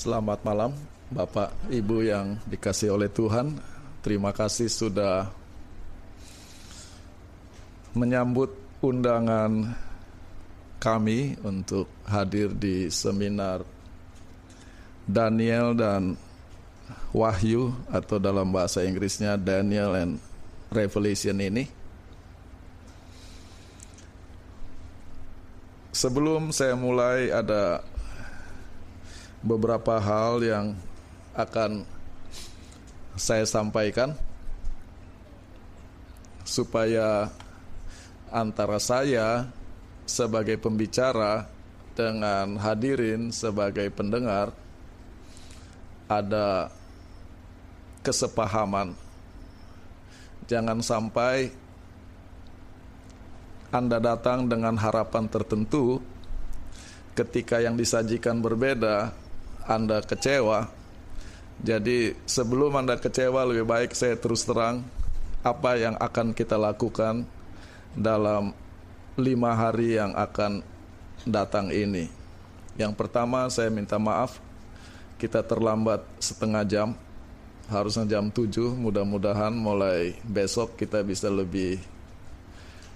Selamat malam Bapak Ibu yang dikasihi oleh Tuhan. Terima kasih sudah menyambut undangan kami untuk hadir di seminar Daniel dan Wahyu, atau dalam bahasa Inggrisnya Daniel and Revelation ini. Sebelum saya mulai, ada beberapa hal yang akan saya sampaikan supaya antara saya sebagai pembicara dengan hadirin sebagai pendengar ada kesepahaman. Jangan sampai Anda datang dengan harapan tertentu, ketika yang disajikan berbeda, Anda kecewa. Jadi sebelum Anda kecewa, lebih baik saya terus terang apa yang akan kita lakukan dalam 5 hari yang akan datang ini. Yang pertama, saya minta maaf, kita terlambat setengah jam. Harusnya jam 7, mudah-mudahan mulai besok kita bisa lebih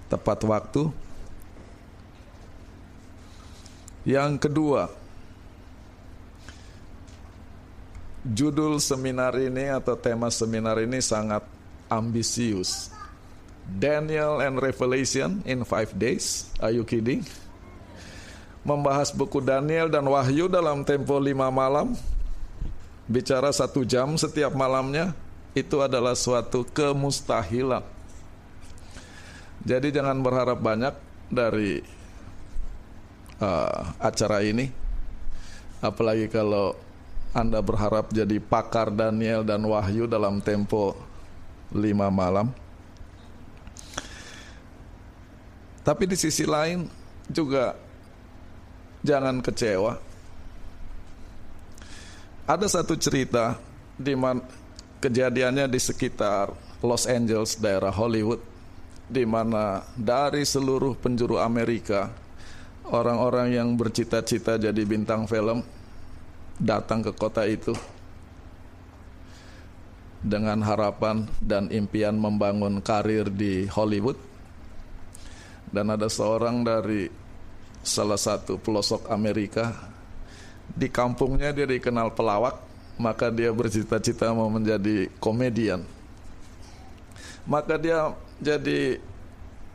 tepat waktu. Yang kedua, judul seminar ini atau tema seminar ini sangat ambisius. Daniel and Revelation in 5 days. Are you kidding? Membahas buku Daniel dan Wahyu dalam tempo 5 malam. Bicara 1 jam setiap malamnya, itu adalah suatu kemustahilan. Jadi jangan berharap banyak dari acara ini. Apalagi kalau Anda berharap jadi pakar Daniel dan Wahyu dalam tempo 5 malam. Tapi di sisi lain juga jangan kecewa. Ada satu cerita di mana kejadiannya di sekitar Los Angeles, daerah Hollywood, di mana dari seluruh penjuru Amerika, orang-orang yang bercita-cita jadi bintang film datang ke kota itu dengan harapan dan impian membangun karir di Hollywood. Dan ada seorang dari salah satu pelosok Amerika, di kampungnya dia dikenal pelawak, maka dia bercita-cita mau menjadi komedian. Maka dia jadi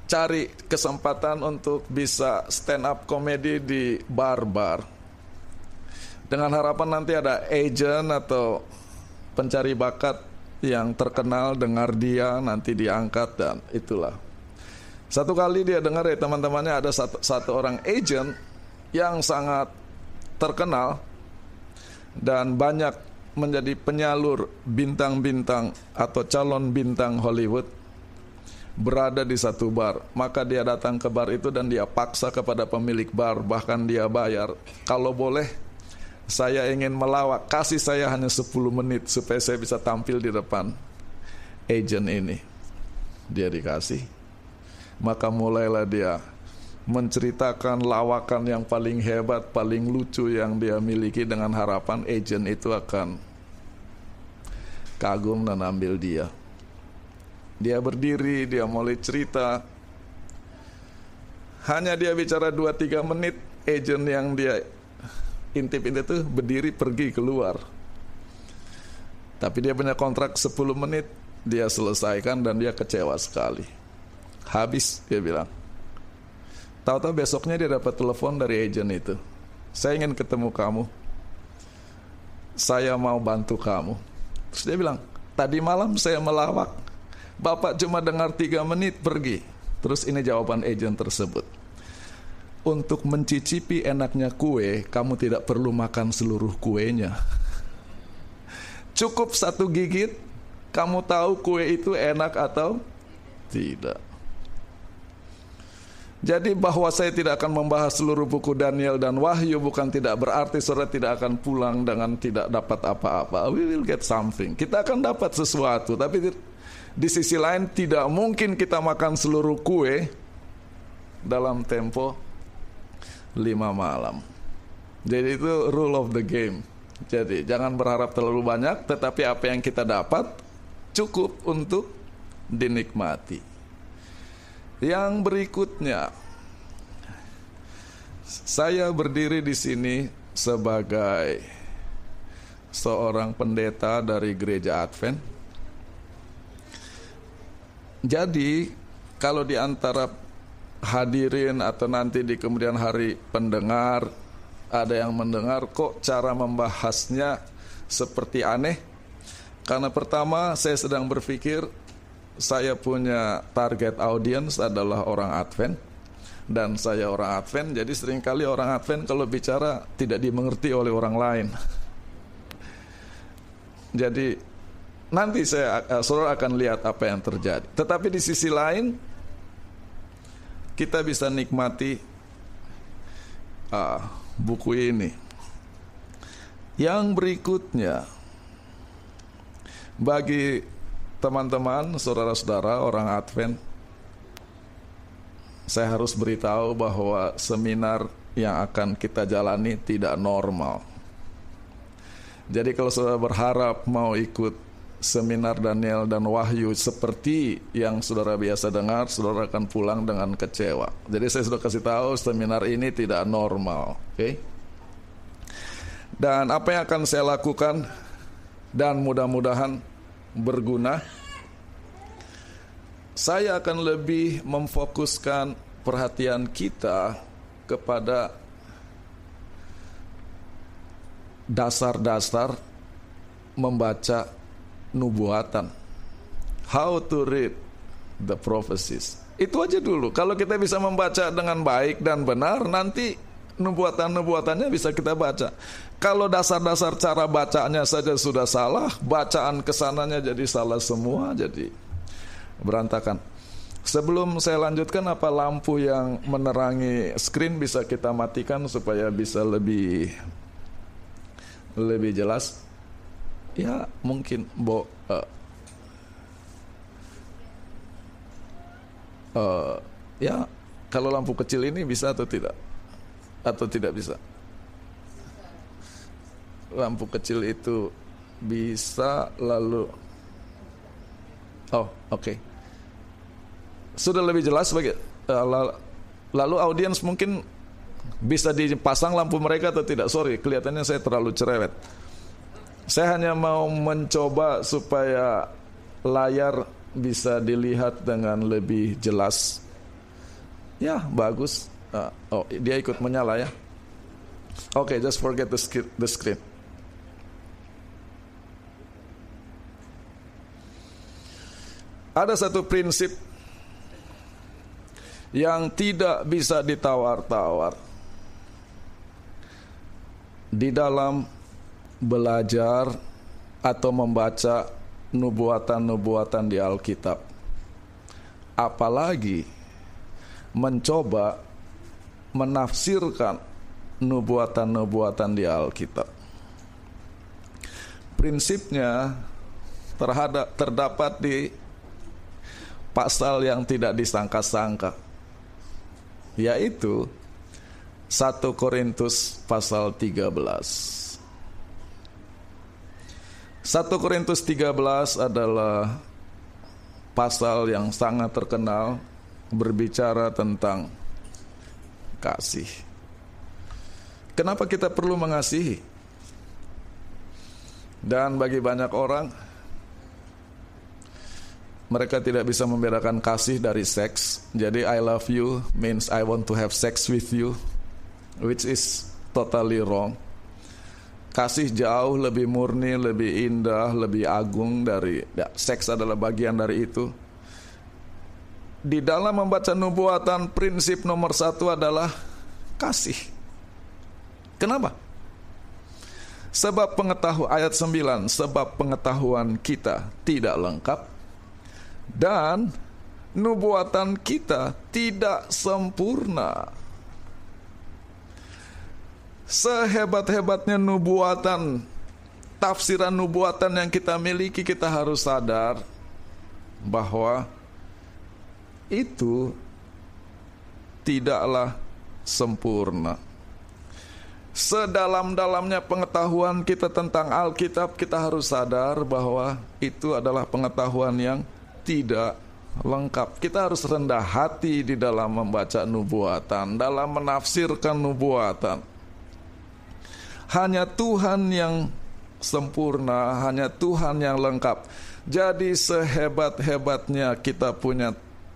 cari kesempatan untuk bisa stand up komedi di bar-bar, dengan harapan nanti ada agent atau pencari bakat yang terkenal dengar dia, nanti diangkat, dan itulah. Satu kali dia dengar dari teman-temannya ada satu orang agent yang sangat terkenal dan banyak menjadi penyalur bintang-bintang atau calon bintang Hollywood berada di satu bar. Maka dia datang ke bar itu dan dia paksa kepada pemilik bar, bahkan dia bayar, kalau boleh saya ingin melawak, kasih saya hanya 10 menit supaya saya bisa tampil di depan agent ini. Dia dikasih. Maka mulailah dia menceritakan lawakan yang paling hebat, paling lucu yang dia miliki, dengan harapan agent itu akan kagum dan ambil dia. Dia berdiri, dia mulai cerita. Hanya dia bicara 2-3 menit, agent yang dia intip itu berdiri pergi keluar. Tapi dia punya kontrak 10 menit, dia selesaikan dan dia kecewa sekali. Habis, dia bilang. Tahu-tahu besoknya dia dapat telepon dari agent itu. Saya ingin ketemu kamu. Saya mau bantu kamu. Terus dia bilang, tadi malam saya melawak, Bapak cuma dengar 3 menit pergi. Terus ini jawaban agent tersebut. Untuk mencicipi enaknya kue, kamu tidak perlu makan seluruh kuenya. Cukup 1 gigit, kamu tahu kue itu enak atau tidak. Jadi bahwa saya tidak akan membahas seluruh buku Daniel dan Wahyu bukan tidak berarti saudara tidak akan pulang dengan tidak dapat apa-apa. We will get something. Kita akan dapat sesuatu. Tapi di sisi lain tidak mungkin kita makan seluruh kue dalam tempo 5 malam. Jadi itu rule of the game. Jadi jangan berharap terlalu banyak, tetapi apa yang kita dapat cukup untuk dinikmati. Yang berikutnya, saya berdiri di sini sebagai seorang pendeta dari gereja Advent. Jadi kalau di antara hadirin atau nanti di kemudian hari pendengar ada yang mendengar kok cara membahasnya seperti aneh, karena pertama saya sedang berpikir saya punya target audience adalah orang Advent, dan saya orang Advent, jadi seringkali orang Advent kalau bicara tidak dimengerti oleh orang lain. Jadi nanti saudara akan lihat apa yang terjadi. Tetapi di sisi lain kita bisa nikmati buku ini. Yang berikutnya, bagi teman-teman, saudara-saudara orang Advent, saya harus beritahu bahwa seminar yang akan kita jalani tidak normal. Jadi kalau saudara berharap mau ikut seminar Daniel dan Wahyu seperti yang saudara biasa dengar, saudara akan pulang dengan kecewa. Jadi saya sudah kasih tahu seminar ini tidak normal, oke? Dan apa yang akan saya lakukan dan mudah-mudahan berguna, saya akan lebih memfokuskan perhatian kita kepada dasar-dasar membaca nubuatan. How to read the prophecies. Itu aja dulu. Kalau kita bisa membaca dengan baik dan benar, nanti nubuatan-nubuatannya bisa kita baca. Kalau dasar-dasar cara bacanya saja sudah salah, bacaan kesananya jadi salah semua, jadi berantakan. Sebelum saya lanjutkan, apa lampu yang menerangi screen bisa kita matikan supaya bisa lebih jelas? Ya mungkin ya kalau lampu kecil ini bisa atau tidak? Atau tidak bisa? Lampu kecil itu bisa, lalu oke. Sudah lebih jelas lalu audiens mungkin bisa dipasang lampu mereka atau tidak? Sorry, kelihatannya saya terlalu cerewet. Saya hanya mau mencoba supaya layar bisa dilihat dengan lebih jelas. Ya, bagus. Dia ikut menyala ya. Oke, just forget the screen. Ada satu prinsip yang tidak bisa ditawar-tawar di dalam belajar atau membaca nubuatan-nubuatan di Alkitab, apalagi mencoba menafsirkan nubuatan-nubuatan di Alkitab. Prinsipnya terdapat di pasal yang tidak disangka-sangka, yaitu 1 Korintus pasal 13. 1 Korintus 13 adalah pasal yang sangat terkenal, berbicara tentang kasih. Kenapa kita perlu mengasihi? Dan bagi banyak orang, mereka tidak bisa membedakan kasih dari seks. Jadi I love you means I want to have sex with you, which is totally wrong. Kasih jauh lebih murni, lebih indah, lebih agung dari seks adalah bagian dari itu. Di dalam membaca nubuatan, prinsip nomor 1 adalah kasih. Kenapa? Sebab ayat 9, sebab pengetahuan kita tidak lengkap dan nubuatan kita tidak sempurna. Sehebat-hebatnya nubuatan, tafsiran nubuatan yang kita miliki, kita harus sadar bahwa itu tidaklah sempurna. sedalam-dalamnya pengetahuan kita tentang Alkitab, kita harus sadar bahwa itu adalah pengetahuan yang tidak lengkap. Kita harus rendah hati di dalam membaca nubuatan, dalam menafsirkan nubuatan. Hanya Tuhan yang sempurna, hanya Tuhan yang lengkap. Jadi sehebat-hebatnya kita punya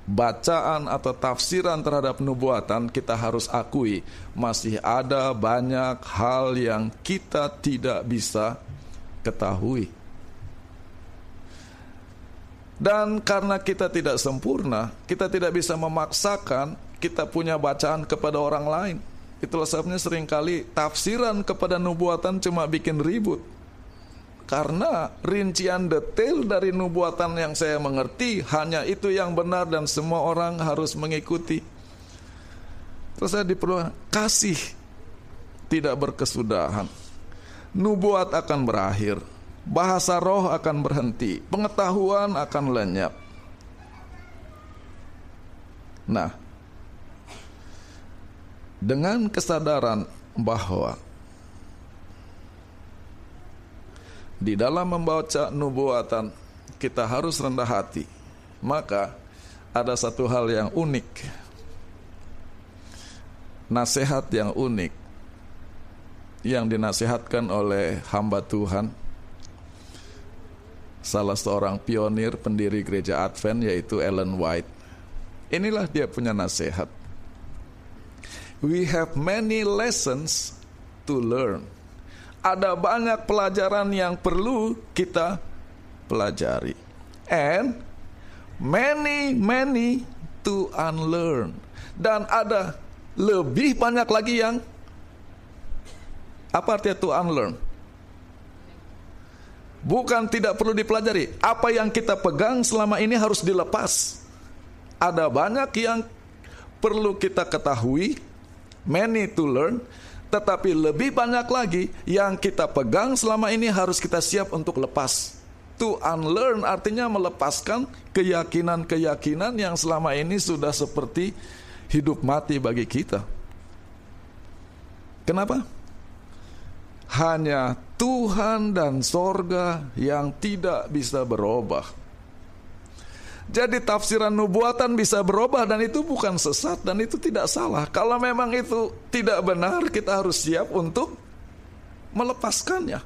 bacaan atau tafsiran terhadap nubuatan, kita harus akui masih ada banyak hal yang kita tidak bisa ketahui. Dan karena kita tidak sempurna, kita tidak bisa memaksakan kita punya bacaan kepada orang lain. Itulah sebabnya seringkali tafsiran kepada nubuatan cuma bikin ribut. Karena rincian detail dari nubuatan yang saya mengerti hanya itu yang benar dan semua orang harus mengikuti. Terus saya diperlukan kasih tidak berkesudahan. Nubuat akan berakhir, bahasa roh akan berhenti, pengetahuan akan lenyap. Nah, dengan kesadaran bahwa di dalam membaca nubuatan kita harus rendah hati, maka ada satu hal yang unik, nasihat yang unik yang dinasihatkan oleh hamba Tuhan, salah seorang pionir pendiri gereja Advent, yaitu Ellen White. Inilah dia punya nasihat. We have many lessons to learn. Ada banyak pelajaran yang perlu kita pelajari. And many to unlearn. Dan ada lebih banyak lagi yang, apa artinya to unlearn? Bukan tidak perlu dipelajari. Apa yang kita pegang selama ini harus dilepas. Ada banyak yang perlu kita ketahui, many to learn. Tetapi lebih banyak lagi yang kita pegang selama ini harus kita siap untuk lepas. To unlearn artinya melepaskan keyakinan-keyakinan yang selama ini sudah seperti hidup mati bagi kita. Kenapa? Hanya Tuhan dan sorga yang tidak bisa berubah. Jadi tafsiran nubuatan bisa berubah dan itu bukan sesat dan itu tidak salah. Kalau memang itu tidak benar, kita harus siap untuk melepaskannya.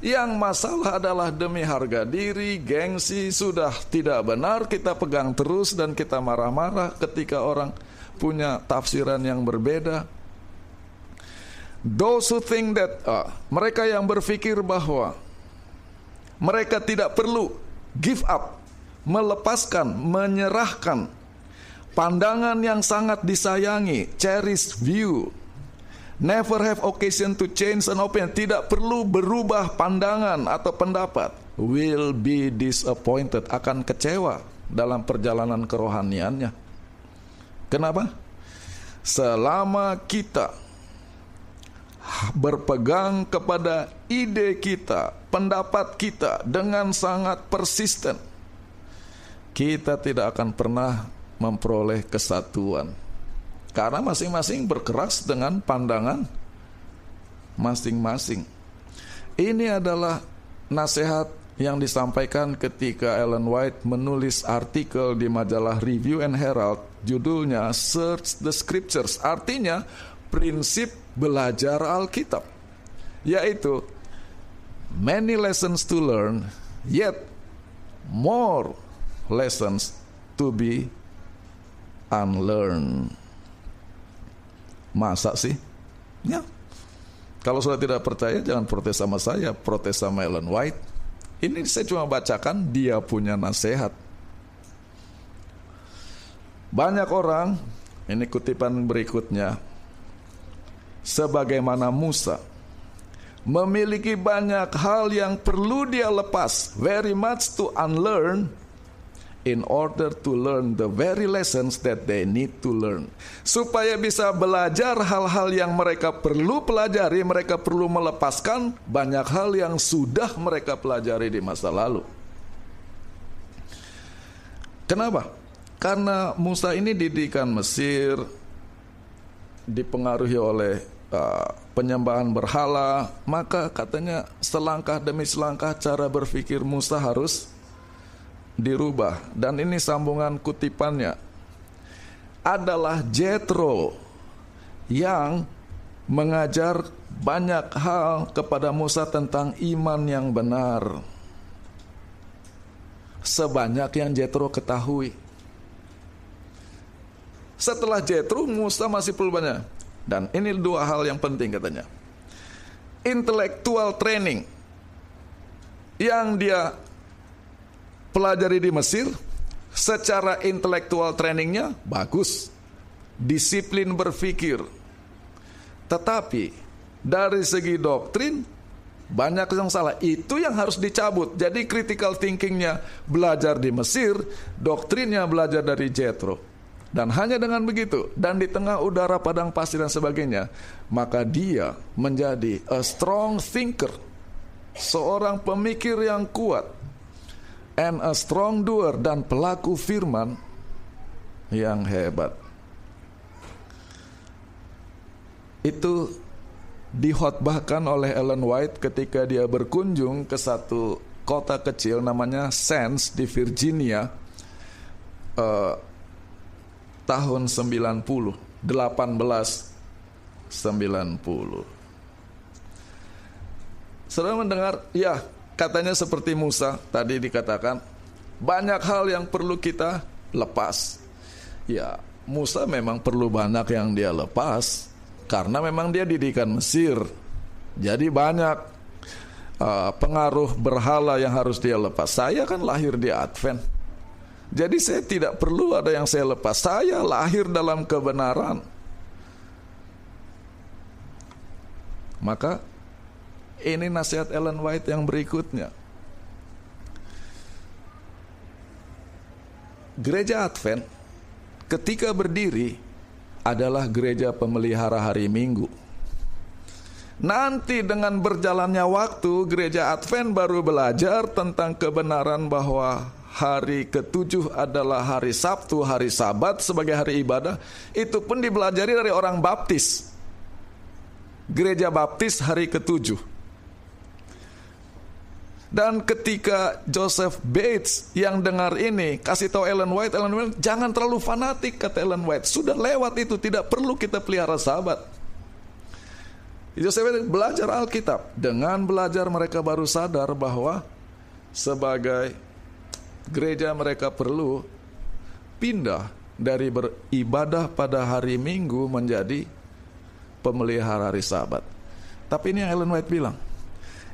Yang masalah adalah demi harga diri, gengsi, sudah tidak benar, kita pegang terus dan kita marah-marah ketika orang punya tafsiran yang berbeda. Those who think that, mereka yang berpikir bahwa mereka tidak perlu give up, melepaskan, menyerahkan pandangan yang sangat disayangi, cherished view, never have occasion to change an opinion, tidak perlu berubah pandangan atau pendapat, will be disappointed, akan kecewa dalam perjalanan kerohaniannya. Kenapa? Selama kita berpegang kepada ide kita, pendapat kita dengan sangat persisten, kita tidak akan pernah memperoleh kesatuan. Karena masing-masing berkeras dengan pandangan masing-masing. Ini adalah nasihat yang disampaikan ketika Ellen White menulis artikel di majalah Review and Herald, judulnya Search the Scriptures, artinya prinsip belajar Alkitab, yaitu many lessons to learn, yet more lessons to be unlearned. Masa sih? Ya. Kalau sudah tidak percaya, jangan protes sama saya, protes sama Ellen White. Ini saya cuma bacakan dia punya nasihat. Banyak orang, ini kutipan berikutnya, sebagaimana Musa, memiliki banyak hal yang perlu dia lepas, very much to unlearn, in order to learn the very lessons that they need to learn. Supaya bisa belajar hal-hal yang mereka perlu pelajari, mereka perlu melepaskan banyak hal yang sudah mereka pelajari di masa lalu. Kenapa? Karena Musa ini didikan Mesir, dipengaruhi oleh penyembahan berhala, maka katanya selangkah demi selangkah cara berpikir Musa harus dirubah. Dan ini sambungan kutipannya adalah Jethro yang mengajar banyak hal kepada Musa tentang iman yang benar, sebanyak yang Jethro ketahui. Setelah Jethro, Musa masih perlu banyak. Dan ini dua hal yang penting katanya. Intellectual training yang dia pelajari di Mesir, secara intellectual trainingnya bagus, disiplin berpikir. Tetapi dari segi doktrin banyak yang salah. Itu yang harus dicabut. Jadi critical thinkingnya belajar di Mesir, doktrinnya belajar dari Jethro. Dan hanya dengan begitu, dan di tengah udara padang pasir dan sebagainya, maka dia menjadi a strong thinker, seorang pemikir yang kuat, and a strong doer, dan pelaku firman yang hebat. Itu dihotbahkan oleh Ellen White ketika dia berkunjung ke satu kota kecil namanya Sands di Virginia, tahun 1890. Saudara mendengar, ya katanya seperti Musa tadi dikatakan, banyak hal yang perlu kita lepas. Ya, Musa memang perlu banyak yang dia lepas, karena memang dia didikan Mesir. Jadi banyak pengaruh berhala yang harus dia lepas. Saya kan lahir di Advent, jadi saya tidak perlu ada yang saya lepas. Saya lahir dalam kebenaran. Maka ini nasihat Ellen White yang berikutnya. Gereja Advent ketika berdiri adalah gereja pemelihara hari Minggu. Nanti dengan berjalannya waktu, gereja Advent baru belajar tentang kebenaran bahwa hari ke-7 adalah hari Sabtu, hari Sabat sebagai hari ibadah. Itu pun dipelajari dari orang Baptis. Gereja Baptis hari ke-7. Dan ketika Joseph Bates yang dengar ini kasih tahu Ellen White, jangan terlalu fanatik, kata Ellen White. Sudah lewat itu, tidak perlu kita pelihara Sabat. Joseph Bates belajar Alkitab. Dengan belajar mereka baru sadar bahwa sebagai gereja mereka perlu pindah dari beribadah pada hari Minggu menjadi pemelihara hari Sabat. Tapi ini yang Ellen White bilang,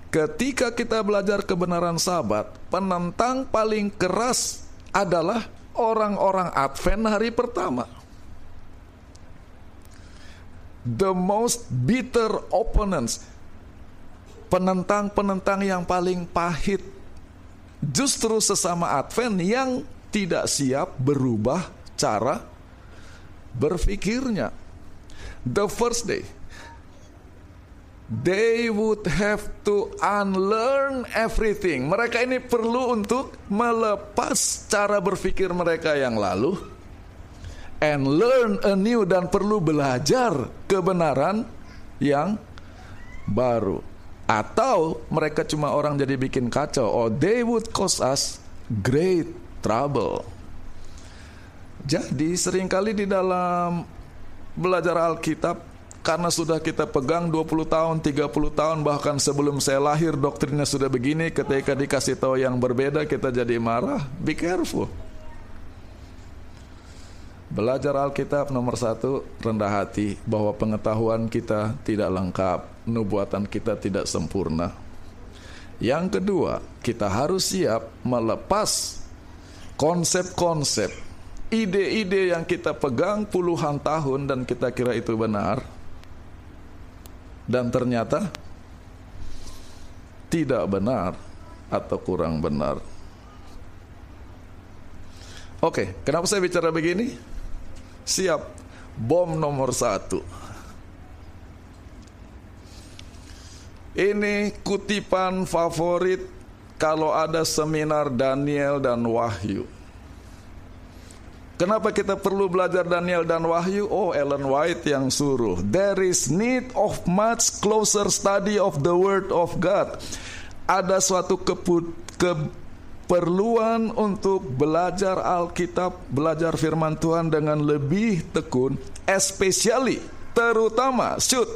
ketika kita belajar kebenaran Sabat, penentang paling keras adalah orang-orang Advent hari pertama. The most bitter opponents, penentang-penentang yang paling pahit, justru sesama Advent yang tidak siap berubah cara berpikirnya. The first day, they would have to unlearn everything. Mereka ini perlu untuk melepas cara berpikir mereka yang lalu, and learn anew, dan perlu belajar kebenaran yang baru. Atau mereka cuma orang jadi bikin kacau, or they would cause us great trouble. Jadi seringkali di dalam belajar Alkitab, karena sudah kita pegang 20 tahun, 30 tahun, bahkan sebelum saya lahir doktrinnya sudah begini, ketika dikasih tahu yang berbeda kita jadi marah. Be careful. Belajar Alkitab nomor 1, rendah hati bahwa pengetahuan kita tidak lengkap, nubuatan kita tidak sempurna. Yang kedua, kita harus siap melepas konsep-konsep, ide-ide yang kita pegang puluhan tahun dan kita kira itu benar, dan ternyata tidak benar atau kurang benar. Oke, kenapa saya bicara begini? Siap, bom nomor 1. Ini kutipan favorit kalau ada seminar Daniel dan Wahyu. Kenapa kita perlu belajar Daniel dan Wahyu? Oh, Ellen White yang suruh. There is need of much closer study of the Word of God. Ada suatu keperluan untuk belajar Alkitab, belajar firman Tuhan dengan lebih tekun, especially, terutama, should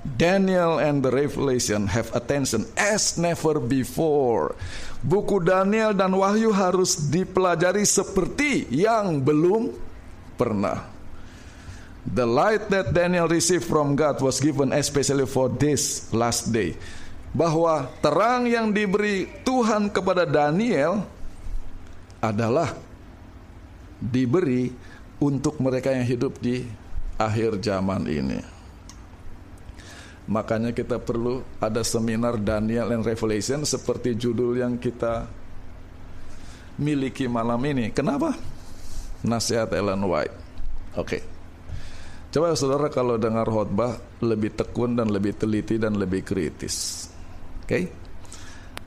Daniel and the Revelation have attention as never before. Buku Daniel dan Wahyu harus dipelajari seperti yang belum pernah. The light that Daniel received from God was given especially for this last day. Bahwa terang yang diberi Tuhan kepada Daniel adalah diberi untuk mereka yang hidup di akhir zaman ini. Makanya kita perlu ada seminar Daniel and Revelation seperti judul yang kita miliki malam ini. Kenapa? Nasihat Ellen White. Oke. Coba saudara kalau dengar khotbah lebih tekun dan lebih teliti dan lebih kritis. Oke.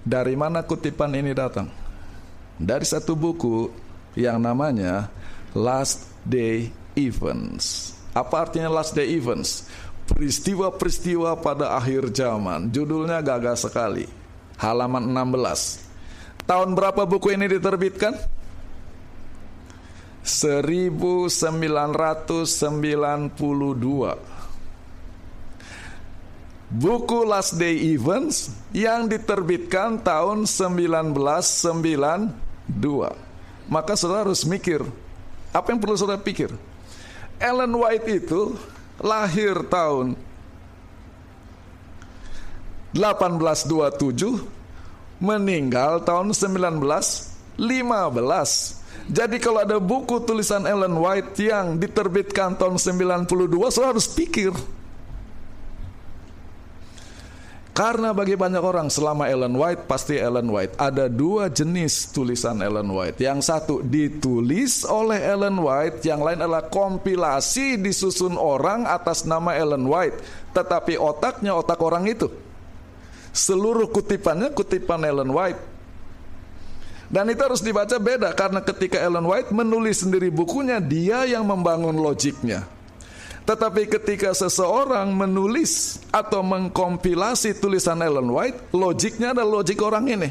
Dari mana kutipan ini datang? Dari satu buku yang namanya Last Day Events. Apa artinya Last Day Events? Peristiwa-peristiwa pada akhir zaman. Judulnya gagah sekali. Halaman 16. Tahun berapa buku ini diterbitkan? 1992. Buku Last Day Events yang diterbitkan tahun 1992. Maka saudara harus mikir. Apa yang perlu saudara pikir? Ellen White itu lahir tahun 1827, meninggal tahun 1915. Jadi kalau ada buku tulisan Ellen White yang diterbitkan tahun 92, saudara harus pikir. Karena bagi banyak orang selama Ellen White, pasti Ellen White. Ada dua jenis tulisan Ellen White. Yang satu ditulis oleh Ellen White, yang lain adalah kompilasi disusun orang atas nama Ellen White. Tetapi otaknya otak orang itu. Seluruh kutipannya kutipan Ellen White. Dan itu harus dibaca beda, karena ketika Ellen White menulis sendiri bukunya, dia yang membangun logiknya. Tetapi ketika seseorang menulis atau mengkompilasi tulisan Ellen White, logiknya adalah logik orang ini.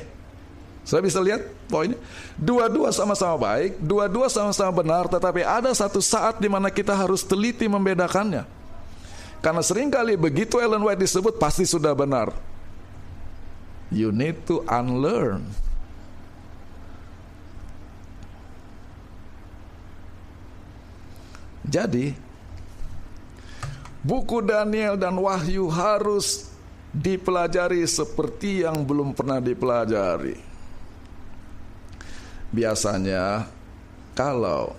Saya bisa lihat poinnya. Dua-dua sama-sama baik, dua-dua sama-sama benar, tetapi ada satu saat di mana kita harus teliti membedakannya. Karena seringkali begitu Ellen White disebut, pasti sudah benar. You need to unlearn. Jadi buku Daniel dan Wahyu harus dipelajari seperti yang belum pernah dipelajari. Biasanya kalau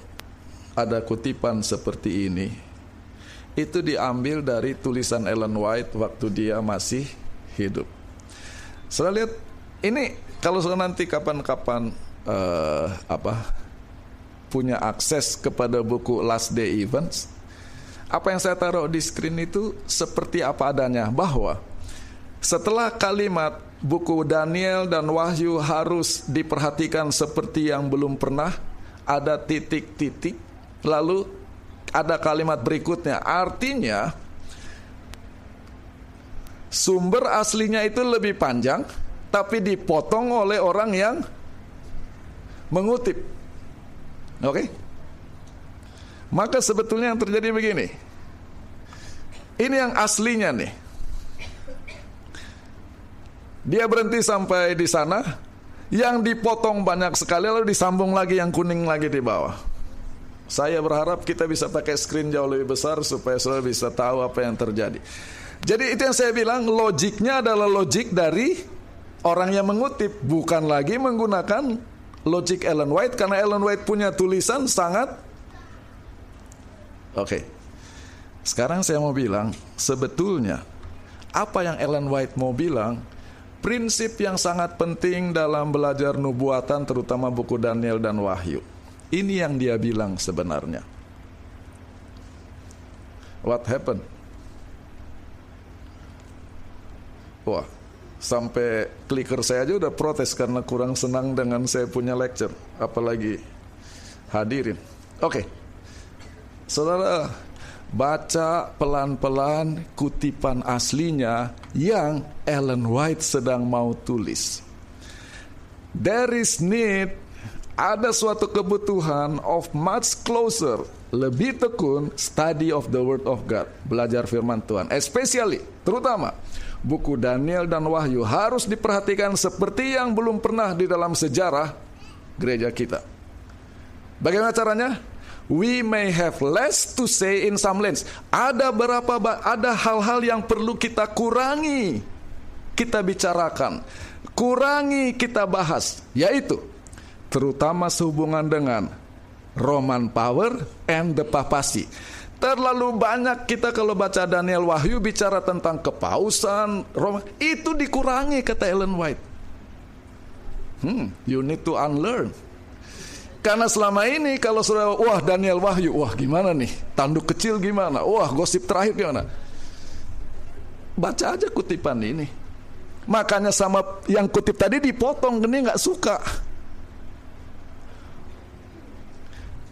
ada kutipan seperti ini, itu diambil dari tulisan Ellen White waktu dia masih hidup. Saudara lihat, ini kalau saudara nanti kapan-kapan punya akses kepada buku Last Day Events, apa yang saya taruh di screen itu seperti apa adanya, bahwa setelah kalimat buku Daniel dan Wahyu harus diperhatikan seperti yang belum pernah, ada titik-titik, lalu ada kalimat berikutnya. Artinya sumber aslinya itu lebih panjang, tapi dipotong oleh orang yang mengutip. Oke? Maka sebetulnya yang terjadi begini. Ini yang aslinya nih. Dia berhenti sampai di sana, yang dipotong banyak sekali, lalu disambung lagi yang kuning lagi di bawah. Saya berharap kita bisa pakai screen jauh lebih besar supaya saudara bisa tahu apa yang terjadi. Jadi itu yang saya bilang, logiknya adalah logik dari orang yang mengutip, bukan lagi menggunakan logik Ellen White, karena Ellen White punya tulisan sangat oke. Sekarang saya mau bilang, sebetulnya apa yang Ellen White mau bilang, prinsip yang sangat penting dalam belajar nubuatan, terutama buku Daniel dan Wahyu. Ini yang dia bilang sebenarnya. What happened? Wah, sampai clicker saya aja udah protes karena kurang senang dengan saya punya lecture, apalagi hadirin. Oke. Saudara, baca pelan-pelan kutipan aslinya yang Ellen White sedang mau tulis. There is need, ada suatu kebutuhan of much closer, lebih tekun study of the word of God, belajar firman Tuhan. Especially, terutama buku Daniel dan Wahyu harus diperhatikan seperti yang belum pernah di dalam sejarah gereja kita. Bagaimana caranya? We may have less to say in some lanes. Ada hal-hal yang perlu kita kurangi, kita bicarakan, kurangi kita bahas, yaitu terutama sehubungan dengan Roman power and the papacy. Terlalu banyak kita kalau baca Daniel Wahyu bicara tentang kepausan Roma, itu dikurangi kata Ellen White. You need to unlearn. Karena selama ini kalau sudah Daniel Wahyu, gimana nih? Tanduk kecil gimana? Gosip terakhir gimana? Baca aja kutipan ini. Makanya sama yang kutip tadi dipotong, gini nggak suka.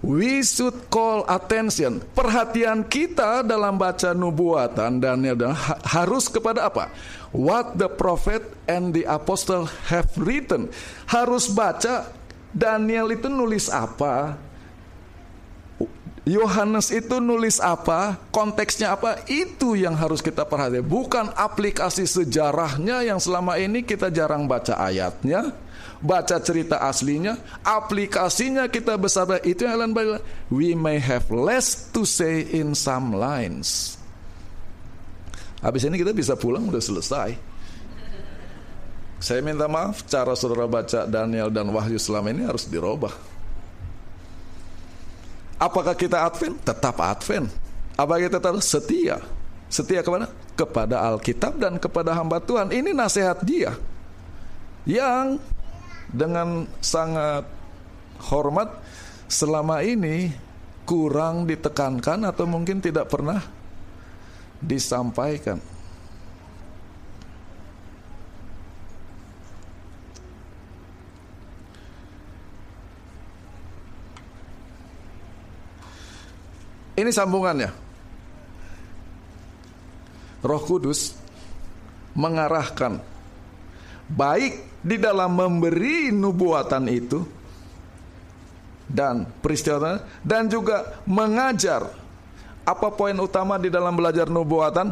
We should call attention. Perhatian kita dalam baca nubuatan Daniel harus kepada apa? What the prophet and the apostle have written. Harus baca Daniel itu nulis apa, Yohanes itu nulis apa, konteksnya apa, itu yang harus kita perhatikan. Bukan aplikasi sejarahnya yang selama ini kita jarang baca ayatnya, baca cerita aslinya, aplikasinya kita besar. Itu yang Ellen bilang, we may have less to say in some lines. Habis ini kita bisa pulang, udah selesai. Saya minta maaf, cara saudara baca Daniel dan Wahyu selama ini harus dirubah. Apakah kita Advent? Tetap Advent. Apakah kita tetap setia? Setia kepada? Kepada Alkitab dan kepada hamba Tuhan. Ini nasihat dia yang dengan sangat hormat selama ini kurang ditekankan atau mungkin tidak pernah disampaikan. Ini sambungannya. Roh Kudus mengarahkan baik di dalam memberi nubuatan itu dan peristiwa, dan juga mengajar. Apa poin utama di dalam belajar nubuatan?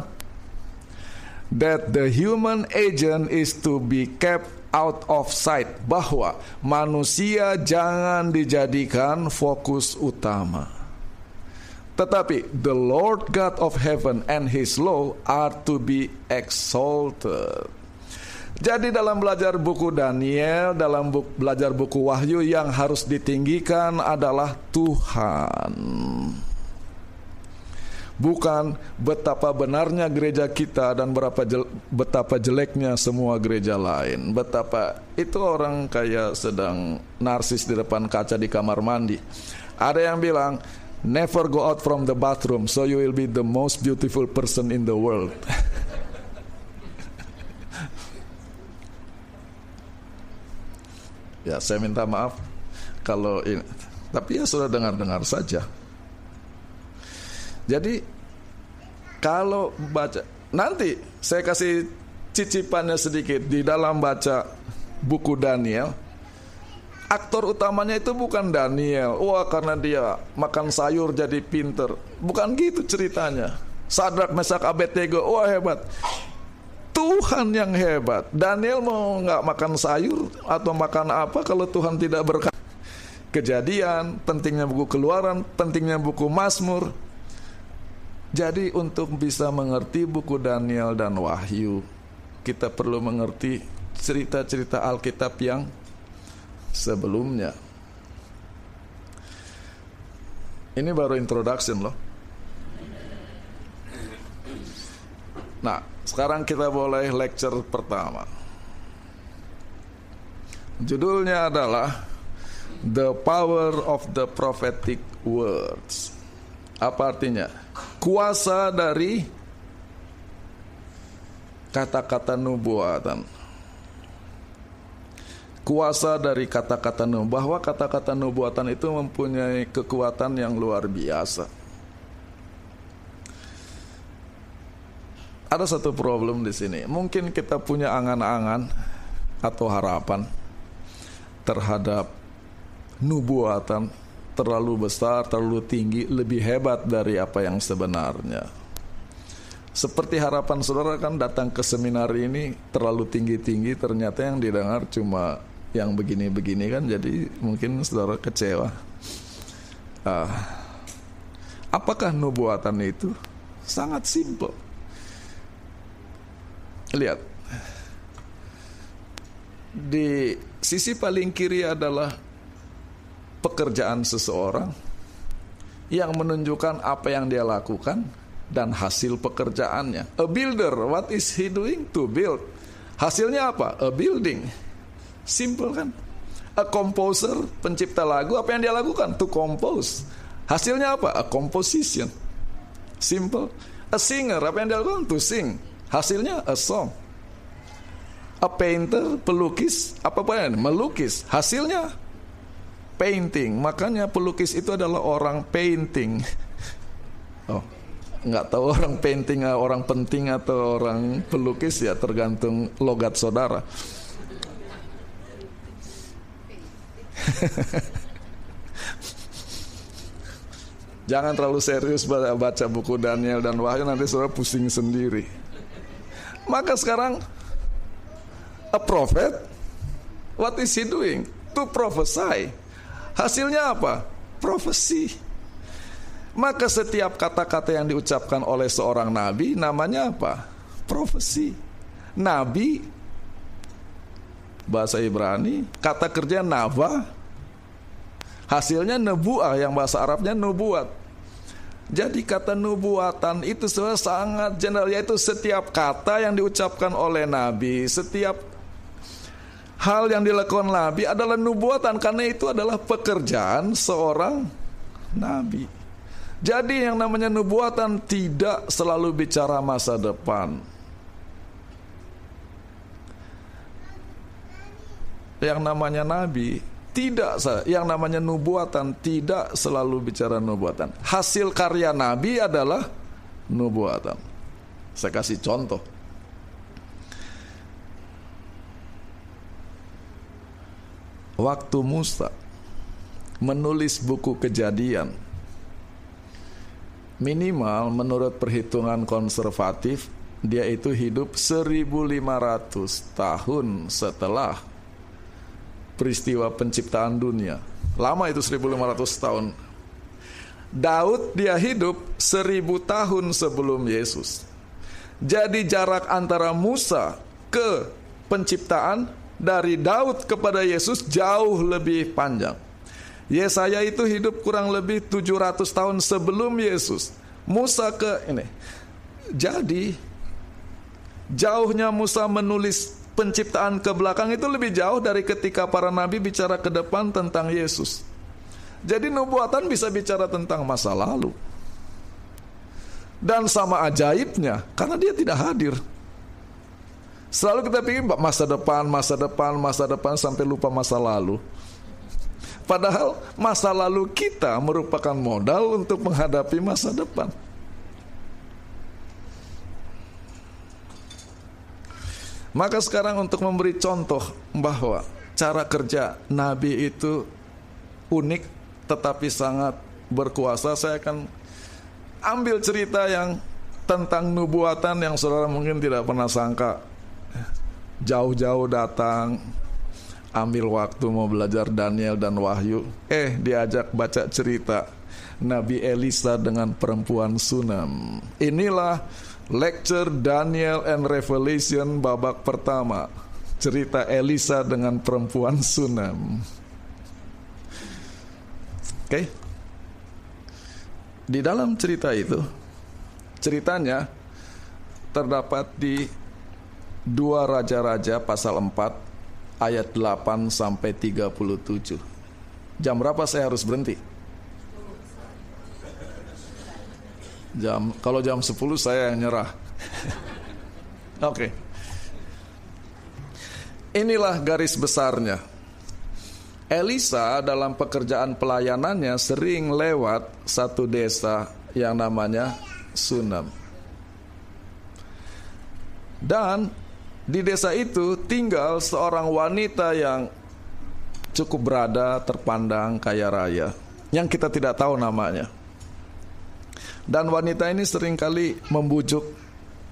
That the human agent is to be kept out of sight. Bahwa manusia jangan dijadikan fokus utama. Tetapi the Lord God of heaven and His law are to be exalted. Jadi dalam belajar buku Daniel, dalam belajar buku Wahyu, yang harus ditinggikan adalah Tuhan. Bukan betapa benarnya gereja kita dan betapa jeleknya semua gereja lain. Betapa itu orang kayak sedang narsis di depan kaca di kamar mandi. Ada yang bilang, never go out from the bathroom, so you will be the most beautiful person in the world. Ya, saya minta maaf kalau ini, tapi ya sudah dengar-dengar saja. Jadi kalau baca, nanti saya kasih cicipannya sedikit di dalam baca buku Daniel. Aktor utamanya itu bukan Daniel. Karena dia makan sayur jadi pinter. Bukan gitu ceritanya. Sadrak, Mesak, Abednego, hebat. Tuhan yang hebat. Daniel mau nggak makan sayur atau makan apa kalau Tuhan tidak berkati. Kejadian, pentingnya buku Keluaran, pentingnya buku Mazmur. Jadi untuk bisa mengerti buku Daniel dan Wahyu, kita perlu mengerti cerita-cerita Alkitab yang sebelumnya. Ini baru introduction loh. Nah, sekarang kita boleh lecture pertama. Judulnya adalah The Power of the Prophetic Words. Apa artinya? Kuasa dari kata-kata nubuatan. kuasa dari kata-kata nubuatan, bahwa kata-kata nubuatan itu mempunyai kekuatan yang luar biasa. Ada satu problem di sini. Mungkin kita punya angan-angan atau harapan terhadap nubuatan terlalu besar, terlalu tinggi, lebih hebat dari apa yang sebenarnya. Seperti harapan saudara kan datang ke seminar ini terlalu tinggi-tinggi, ternyata yang didengar cuma yang begini-begini kan, jadi mungkin saudara kecewa. Apakah nubuatan itu? Sangat simpel. Lihat, di sisi paling kiri adalah pekerjaan seseorang yang menunjukkan apa yang dia lakukan dan hasil pekerjaannya. A builder, what is he doing? To build. Hasilnya apa? A building. Simple kan? A composer, pencipta lagu, apa yang dia lakukan? To compose. Hasilnya apa? A composition. Simple. A singer, apa yang dia lakukan? To sing. Hasilnya a song. A painter, pelukis, apa yang melukis. Hasilnya painting. Makanya pelukis itu adalah orang painting. Oh, nggak tahu orang painting, orang penting atau orang pelukis, ya tergantung logat saudara. Jangan terlalu serius baca buku Daniel dan Wahyu, nanti saudara pusing sendiri. Maka sekarang a prophet, what is he doing? To prophesy. Hasilnya apa? Profesi. Maka setiap kata-kata yang diucapkan oleh seorang nabi namanya apa? Profesi. Nabi, bahasa Ibrani, kata kerja nava, hasilnya nebuah, yang bahasa Arabnya nubuat. Jadi kata nubuatan itu sangat general, yaitu setiap kata yang diucapkan oleh nabi, setiap hal yang dilakukan nabi adalah nubuatan, karena itu adalah pekerjaan seorang nabi. Jadi yang namanya nubuatan tidak selalu bicara masa depan. Yang namanya nabi tidak, yang namanya nubuatan tidak selalu bicara nubuatan. Hasil karya nabi adalah nubuatan. Saya kasih contoh. Waktu Musa menulis buku Kejadian, minimal menurut perhitungan konservatif dia itu hidup 1500 tahun setelah peristiwa penciptaan dunia. Lama itu 1500 tahun. Daud dia hidup 1000 tahun sebelum Yesus. Jadi jarak antara Musa ke penciptaan, dari Daud kepada Yesus jauh lebih panjang. Yesaya itu hidup kurang lebih 700 tahun sebelum Yesus. Musa ke ini. Jadi jauhnya Musa menulis penciptaan ke belakang itu lebih jauh dari ketika para nabi bicara ke depan tentang Yesus. Jadi nubuatan bisa bicara tentang masa lalu. Dan sama ajaibnya, karena dia tidak hadir. Selalu kita pikir masa depan sampai lupa masa lalu. Padahal masa lalu kita merupakan modal untuk menghadapi masa depan. Maka sekarang untuk memberi contoh bahwa cara kerja nabi itu unik tetapi sangat berkuasa, saya akan ambil cerita yang tentang nubuatan yang saudara mungkin tidak pernah sangka. Jauh-jauh datang, ambil waktu mau belajar Daniel dan Wahyu, diajak baca cerita Nabi Elisa dengan perempuan Sunam. Inilah lecture Daniel and Revelation babak pertama, cerita Elisa dengan perempuan Sunam. Oke. Di dalam cerita itu, ceritanya terdapat di 2 Raja-Raja pasal 4 ayat 8 sampai 37. Jam berapa saya harus berhenti? Kalau jam 10 saya nyerah. Oke. Inilah garis besarnya. Elisa dalam pekerjaan pelayanannya sering lewat satu desa yang namanya Sunem. Dan di desa itu tinggal seorang wanita yang cukup berada, terpandang, kaya raya, yang kita tidak tahu namanya. Dan wanita ini seringkali membujuk,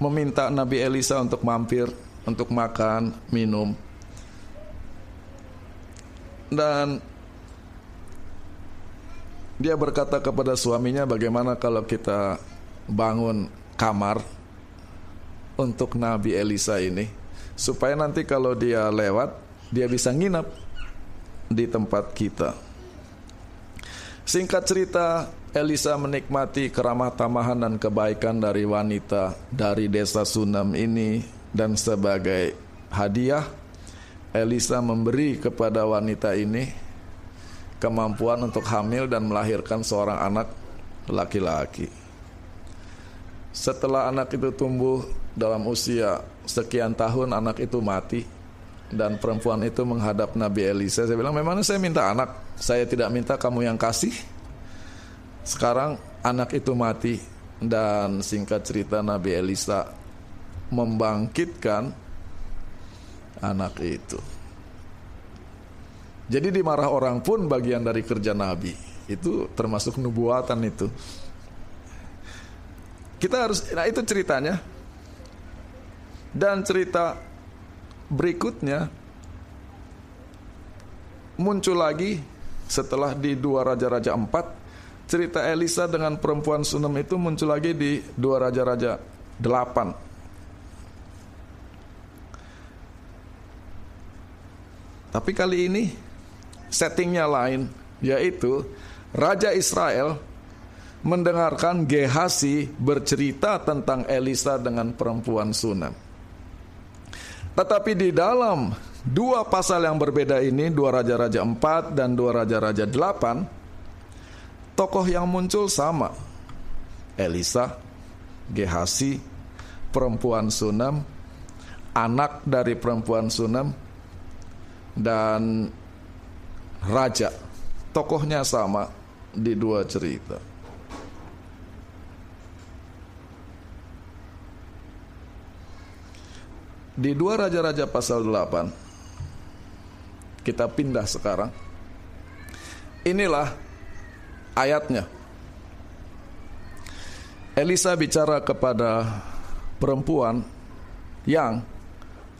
meminta Nabi Elisa untuk mampir, untuk makan, minum. Dan dia berkata kepada suaminya, bagaimana kalau kita bangun kamar untuk Nabi Elisa ini, supaya nanti kalau dia lewat, dia bisa nginap di tempat kita. Singkat cerita, Elisa menikmati keramah tamahan dan kebaikan dari wanita dari desa Sunem ini, dan sebagai hadiah Elisa memberi kepada wanita ini kemampuan untuk hamil dan melahirkan seorang anak laki-laki. Setelah anak itu tumbuh dalam usia sekian tahun, anak itu mati, dan perempuan itu menghadap Nabi Elisa. Saya bilang, memangnya saya minta anak? Saya tidak minta, kamu yang kasih. Sekarang anak itu mati, dan singkat cerita Nabi Elisa membangkitkan anak itu. Jadi dimarah orang pun bagian dari kerja Nabi. Itu termasuk nubuatan itu. Kita harus, nah itu ceritanya. Dan cerita berikutnya muncul lagi setelah di 2 Raja-Raja 4. Cerita Elisa dengan perempuan Sunem itu muncul lagi di 2 Raja-Raja 8. Tapi kali ini settingnya lain, yaitu Raja Israel mendengarkan Gehasi bercerita tentang Elisa dengan perempuan Sunem. Tetapi di dalam 2 pasal yang berbeda ini, 2 Raja-Raja 4 dan 2 Raja-Raja 8, tokoh yang muncul sama. Elisa, Gehasi, perempuan Sunem, anak dari perempuan Sunem, dan raja. Tokohnya sama di 2 cerita. Di 2 Raja-Raja pasal 8, kita pindah sekarang. Inilah ayatnya. Elisa bicara kepada perempuan yang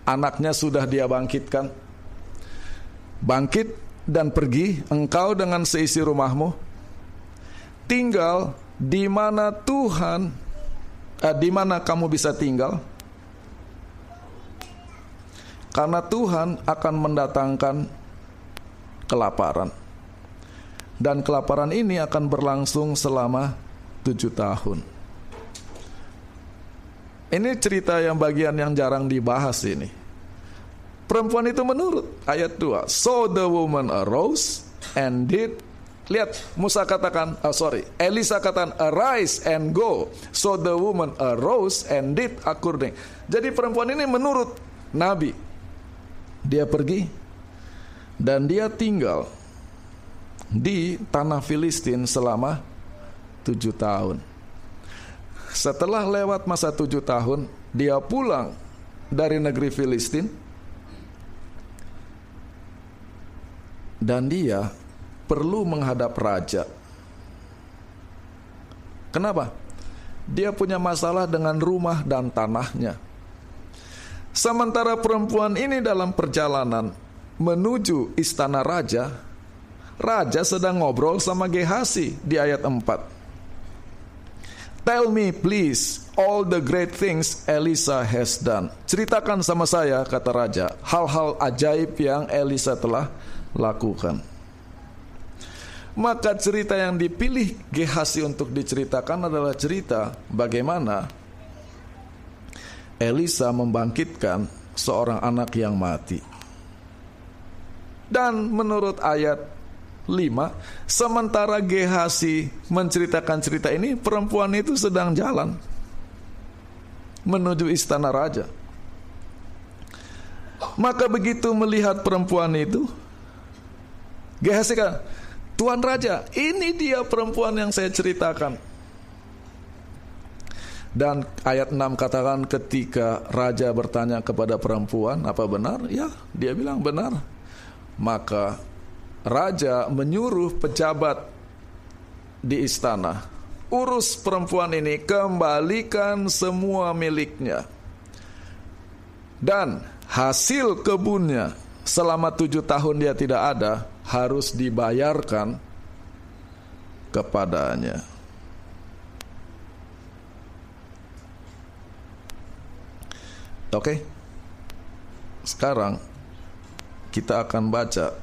anaknya sudah dia bangkitkan. Bangkit dan pergi engkau dengan seisi rumahmu, tinggal di mana Tuhan, di mana kamu bisa tinggal, karena Tuhan akan mendatangkan kelaparan, dan kelaparan ini akan berlangsung selama 7 tahun. Ini cerita yang bagian yang jarang dibahas ini. Perempuan itu menurut, ayat 2. So the woman arose and did. Lihat, Elisa katakan arise and go. So the woman arose and did according. Jadi perempuan ini menurut Nabi. Dia pergi dan dia tinggal di tanah Filistin selama 7 tahun. Setelah lewat masa 7 tahun, dia pulang dari negeri Filistin, dan dia perlu menghadap raja. Kenapa? Dia punya masalah dengan rumah dan tanahnya. Sementara perempuan ini dalam perjalanan menuju istana raja, raja sedang ngobrol sama Gehasi di ayat 4. Tell me please all the great things Elisa has done. Ceritakan sama saya, kata raja, hal-hal ajaib yang Elisa telah lakukan. Maka cerita yang dipilih Gehasi untuk diceritakan adalah cerita bagaimana Elisa membangkitkan seorang anak yang mati. Dan menurut ayat 5, sementara Gehasi menceritakan cerita ini, perempuan itu sedang jalan menuju istana raja. Maka begitu melihat perempuan itu, Gehazi kan, Tuan Raja, ini dia perempuan yang saya ceritakan. Dan ayat 6 katakan ketika raja bertanya kepada perempuan, apa benar? Ya, dia bilang benar. Maka raja menyuruh pejabat di istana, urus perempuan ini, kembalikan semua miliknya. Dan hasil kebunnya selama 7 tahun dia tidak ada, harus dibayarkan kepadanya. Oke. Sekarang kita akan baca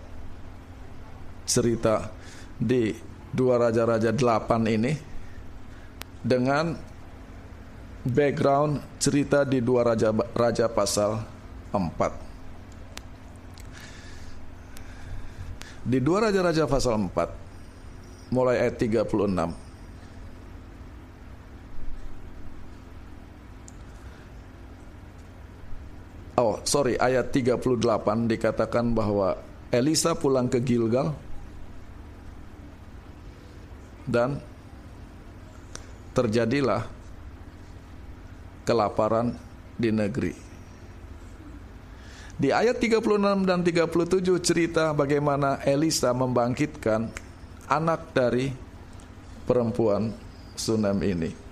cerita di 2 Raja-Raja 8 ini dengan background cerita di 2 Raja pasal 4. Di 2 Raja-Raja pasal 4 mulai ayat 36. Ayat 38 dikatakan bahwa Elisa pulang ke Gilgal dan terjadilah kelaparan di negeri. Di ayat 36 dan 37 cerita bagaimana Elisa membangkitkan anak dari perempuan Sunem ini.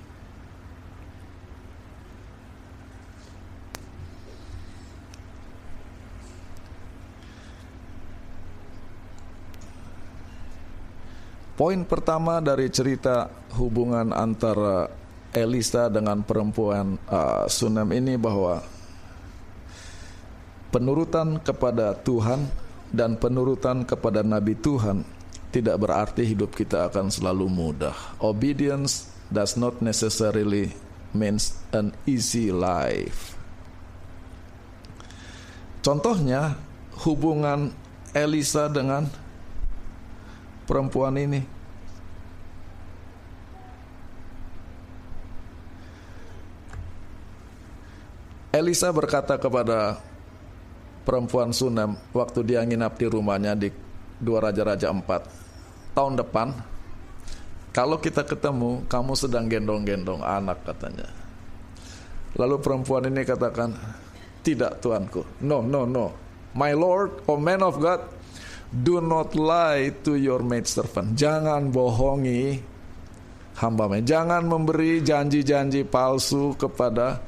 Poin pertama dari cerita hubungan antara Elisa dengan perempuan Sunem ini bahwa penurutan kepada Tuhan dan penurutan kepada Nabi Tuhan tidak berarti hidup kita akan selalu mudah. Obedience does not necessarily means an easy life. Contohnya hubungan Elisa dengan perempuan ini. Elisa berkata kepada perempuan Sunem waktu dia nginap di rumahnya di 2 Raja-Raja 4, tahun depan kalau kita ketemu kamu sedang gendong-gendong anak, katanya. Lalu perempuan ini katakan, tidak tuanku, no, my lord, oh man of God, do not lie to your maidservant. Jangan bohongi hambamu, jangan memberi janji-janji palsu kepada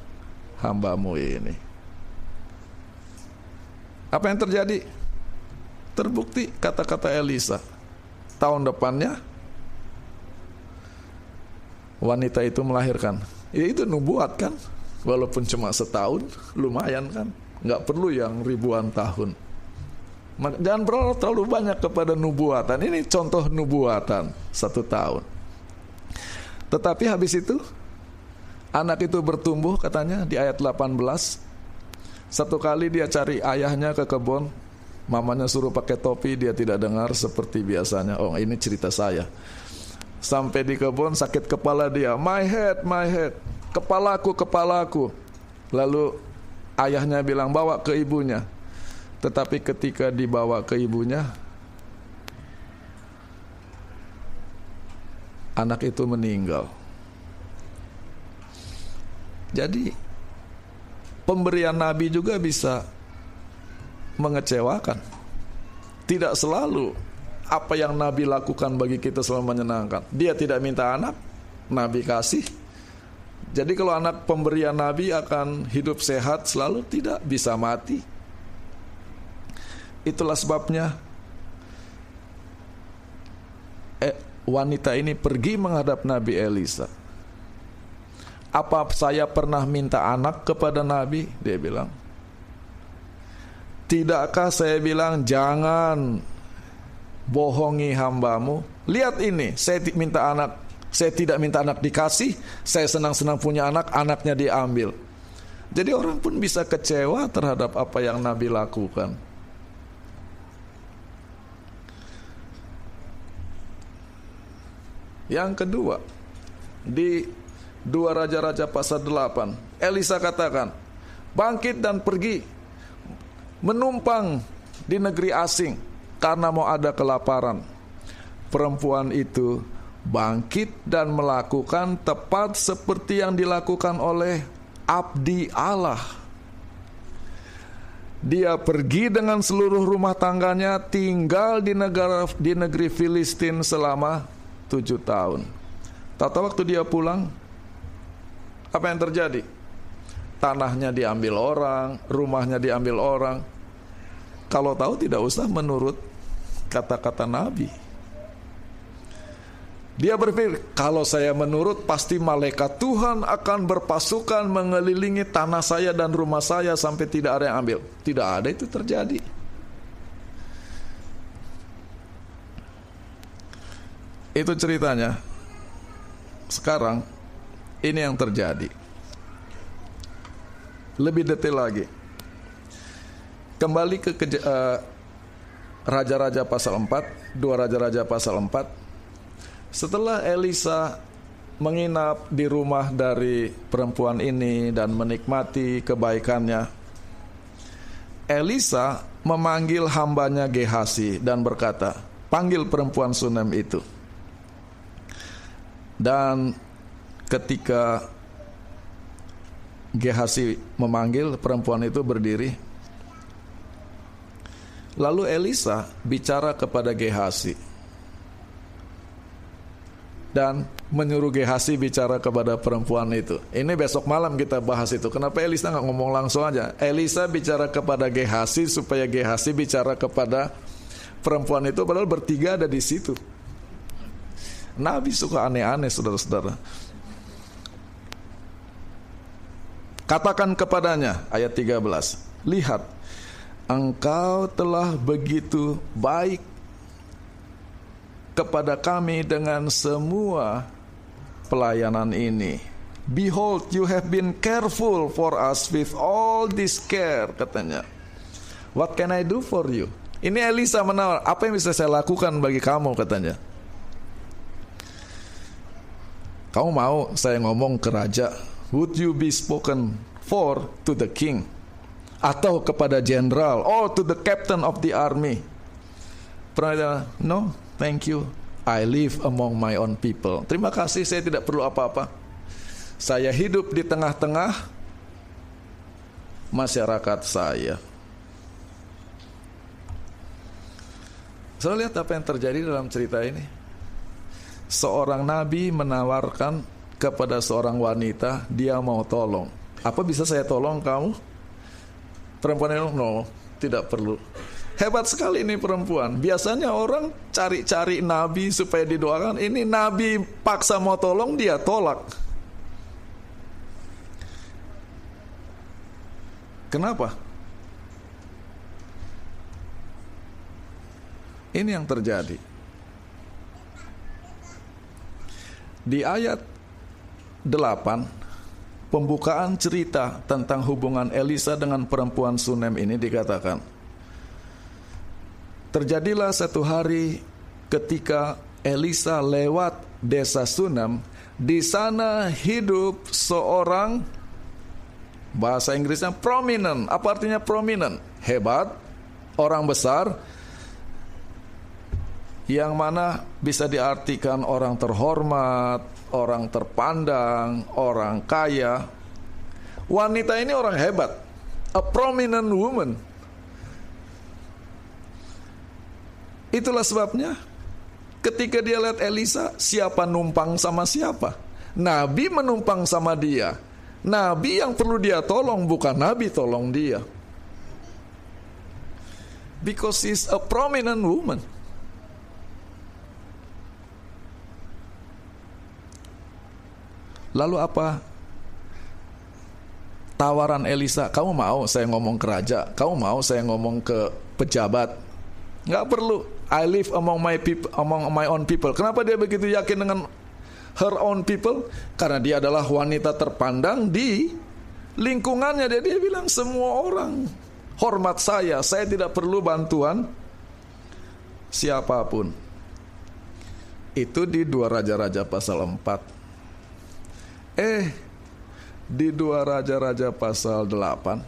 hambamu ini. Apa yang terjadi? Terbukti kata-kata Elisa. Tahun depannya wanita itu melahirkan. Ya itu nubuat kan? Walaupun cuma setahun, lumayan kan? Nggak perlu yang ribuan tahun. Jangan berharap terlalu banyak kepada nubuatan. Ini contoh nubuatan 1 tahun. Tetapi habis itu anak itu bertumbuh, katanya di ayat 18. Satu kali dia cari ayahnya ke kebun, mamanya suruh pakai topi, dia tidak dengar seperti biasanya. Oh, ini cerita saya. Sampai di kebun sakit kepala dia, my head, kepalaku. Lalu ayahnya bilang bawa ke ibunya. Tetapi ketika dibawa ke ibunya, anak itu meninggal. Jadi pemberian Nabi juga bisa mengecewakan. Tidak selalu apa yang Nabi lakukan bagi kita selalu menyenangkan. Dia tidak minta anak, Nabi kasih. Jadi kalau anak pemberian Nabi akan hidup sehat selalu, tidak, bisa mati. Itulah sebabnya wanita ini pergi menghadap Nabi Elisa. Apa saya pernah minta anak kepada Nabi? Dia bilang. Tidakkah saya bilang jangan bohongi hambamu? Lihat ini, saya minta anak, saya tidak minta anak dikasih, saya senang-senang punya anak, anaknya diambil. Jadi orang pun bisa kecewa terhadap apa yang Nabi lakukan. Yang kedua, di 2 Raja-Raja pasal 8, Elisa katakan, bangkit dan pergi, menumpang di negeri asing, karena mau ada kelaparan. Perempuan itu bangkit dan melakukan tepat seperti yang dilakukan oleh abdi Allah. Dia pergi dengan seluruh rumah tangganya, tinggal di negeri Filistin selama 7 tahun. Tahu waktu dia pulang, apa yang terjadi? Tanahnya diambil orang, rumahnya diambil orang. Kalau tahu tidak usah menurut kata-kata Nabi. Dia berpikir, kalau saya menurut, pasti malaikat Tuhan akan berpasukan mengelilingi tanah saya dan rumah saya sampai tidak ada yang ambil. Tidak ada itu terjadi. Itu ceritanya. Sekarang ini yang terjadi. Lebih detail lagi. Kembali ke Raja-Raja pasal 4, 2 Raja-Raja pasal 4. Setelah Elisa menginap di rumah dari perempuan ini dan menikmati kebaikannya, Elisa memanggil hambanya Gehasi dan berkata, panggil perempuan Sunem itu. Dan ketika Gehasi memanggil, perempuan itu berdiri. Lalu Elisa bicara kepada Gehasi dan menyuruh Gehasi bicara kepada perempuan itu. Ini besok malam kita bahas itu. Kenapa Elisa nggak ngomong langsung aja? Elisa bicara kepada Gehasi supaya Gehasi bicara kepada perempuan itu, padahal bertiga ada di situ. Nabi suka aneh-aneh, saudara-saudara. Katakan kepadanya, ayat 13, lihat, engkau telah begitu baik kepada kami dengan semua pelayanan ini. Behold, you have been careful for us with all this care, katanya. What can I do for you? Ini Elisa menawar, apa yang bisa saya lakukan bagi kamu, katanya. Kamu mau saya ngomong ke raja? Would you be spoken for to the king? Atau kepada jenderal, or to the captain of the army? Pertanyaan, no, thank you. I live among my own people. Terima kasih, saya tidak perlu apa-apa. Saya hidup di tengah-tengah masyarakat saya. Saya lihat apa yang terjadi dalam cerita ini. Seorang nabi menawarkan kepada seorang wanita, dia mau tolong. Apa bisa saya tolong kamu? Perempuan itu, no, tidak perlu. Hebat sekali ini perempuan. Biasanya orang cari-cari nabi supaya didoakan. Ini nabi paksa mau tolong, dia tolak. Kenapa? Ini yang terjadi. Di ayat 8, pembukaan cerita tentang hubungan Elisa dengan perempuan Sunem ini dikatakan, terjadilah satu hari ketika Elisa lewat desa Sunem, di sana hidup seorang, bahasa Inggrisnya prominent. Apa artinya prominent? Hebat, orang besar, yang mana bisa diartikan orang terhormat, orang terpandang, orang kaya. Wanita ini orang hebat, a prominent woman. Itulah sebabnya ketika dia lihat Elisa, siapa numpang sama siapa? Nabi menumpang sama dia. Nabi yang perlu dia tolong, bukan Nabi tolong dia. Because she's a prominent woman. Lalu apa tawaran Elisa? Kamu mau saya ngomong ke raja? Kamu mau saya ngomong ke pejabat? Nggak perlu. I live among my people, among my own people. Kenapa dia begitu yakin dengan her own people? Karena dia adalah wanita terpandang di lingkungannya. Dia bilang semua orang hormat saya tidak perlu bantuan siapapun. Itu di 2 Raja-Raja pasal 4. Di 2 Raja-Raja pasal 8,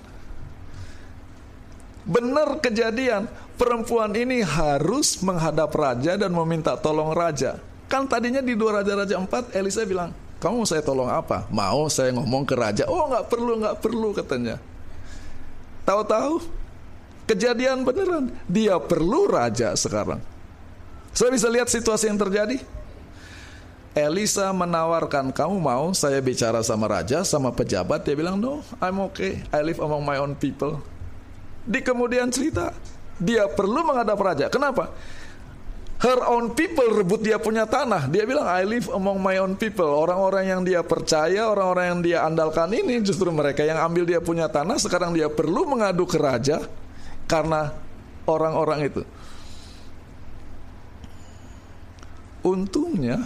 benar kejadian, perempuan ini harus menghadap raja dan meminta tolong raja. Kan tadinya di 2 Raja-Raja 4 Elisa bilang, kamu mau saya tolong apa? Mau saya ngomong ke raja. Oh nggak perlu katanya. Tahu-tahu kejadian beneran, dia perlu raja sekarang. Saya bisa lihat situasi yang terjadi. Elisa menawarkan, kamu mau saya bicara sama raja, sama pejabat? Dia bilang, no, I'm okay, I live among my own people. Di kemudian cerita, dia perlu menghadap raja. Kenapa? Her own people rebut dia punya tanah. Dia bilang, I live among my own people. Orang-orang yang dia percaya, orang-orang yang dia andalkan ini, justru mereka yang ambil dia punya tanah. Sekarang dia perlu mengadu ke raja karena orang-orang itu. Untungnya,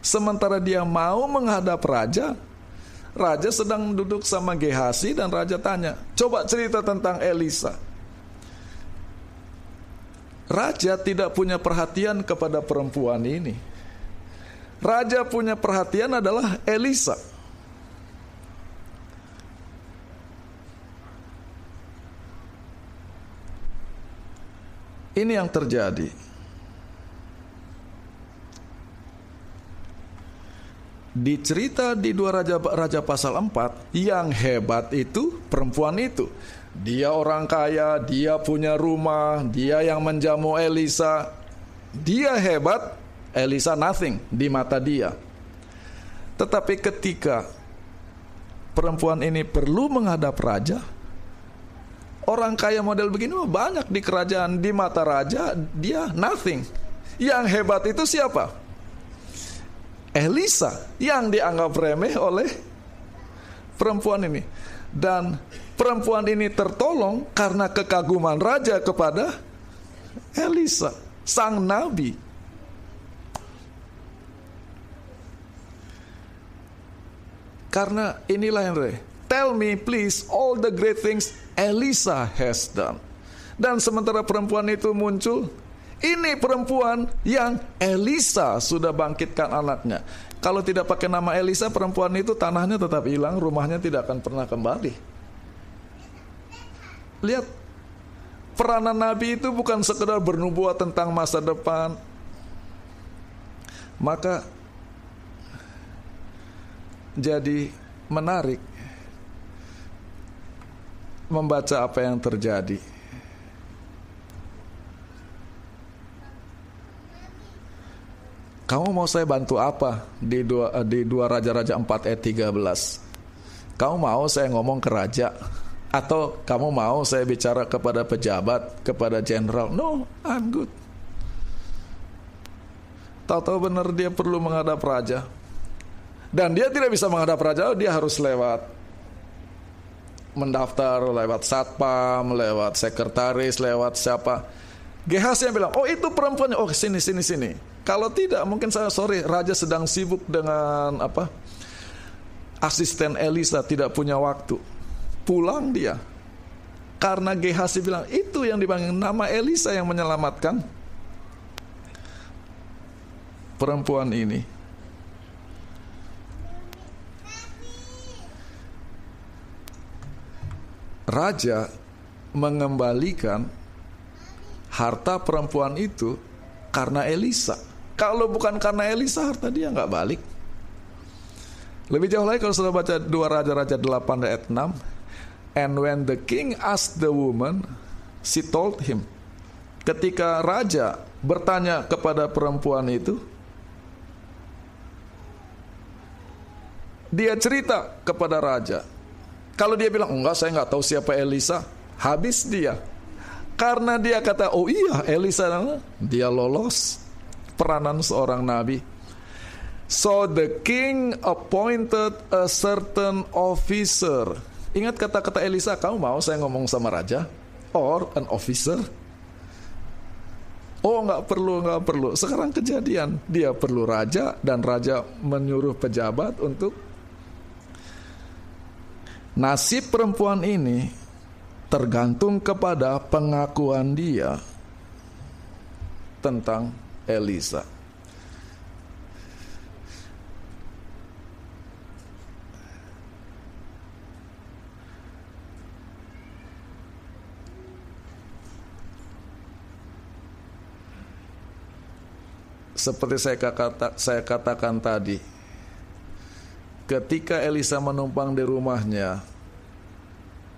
sementara dia mau menghadap raja, raja sedang duduk sama Gehasi dan raja tanya, coba cerita tentang Elisa. Raja tidak punya perhatian kepada perempuan ini. Raja punya perhatian adalah Elisa. Ini yang terjadi. Di cerita di 2 Raja pasal 4, yang hebat itu perempuan itu. Dia orang kaya, dia punya rumah, dia yang menjamu Elisa. Dia hebat, Elisa nothing di mata dia. Tetapi ketika perempuan ini perlu menghadap raja, orang kaya model begini banyak di kerajaan, di mata raja dia nothing. Yang hebat itu siapa? Elisa, yang dianggap remeh oleh perempuan ini. Dan perempuan ini tertolong karena kekaguman raja kepada Elisa, sang nabi. Karena inilah yang tell me please all the great things Elisa has done. Dan sementara perempuan itu muncul, ini perempuan yang Elisa sudah bangkitkan anaknya. Kalau tidak pakai nama Elisa, perempuan itu tanahnya tetap hilang, rumahnya tidak akan pernah kembali. Lihat, peranan nabi itu bukan sekedar bernubuat tentang masa depan. Maka jadi menarik membaca apa yang terjadi. Kamu mau saya bantu apa di 2 Raja-Raja 4 ayat 13? Kamu mau saya ngomong ke raja? Atau kamu mau saya bicara kepada pejabat, kepada jenderal? No, I'm good. Tahu-tahu benar dia perlu menghadap raja. Dan dia tidak bisa menghadap raja, dia harus lewat mendaftar, lewat satpam, lewat sekretaris, lewat siapa. Gehasi yang bilang, oh itu perempuannya, oh sini. Kalau tidak, mungkin raja sedang sibuk dengan asisten Elisa, tidak punya waktu. Pulang dia. Karena Gehasi bilang, itu yang dipanggil nama Elisa yang menyelamatkan perempuan ini. Raja mengembalikan harta perempuan itu karena Elisa. Kalau bukan karena Elisa, harta dia nggak balik. Lebih jauh lagi kalau sudah baca 2 Raja-Raja 8 ayat 6. And when the king asked the woman, she told him. Ketika raja bertanya kepada perempuan itu, dia cerita kepada raja. Kalau dia bilang, enggak, saya nggak tahu siapa Elisa, habis dia. Karena dia kata, oh iya Elisa, dia lolos peranan seorang nabi. So the king appointed a certain officer. Ingat kata-kata Elisa, kamu mau saya ngomong sama raja? Or an officer? Oh nggak perlu. Sekarang kejadian, dia perlu raja, dan raja menyuruh pejabat untuk. Nasib perempuan ini tergantung kepada pengakuan dia tentang Elisa. seperti saya katakan tadi, ketika Elisa menumpang di rumahnya,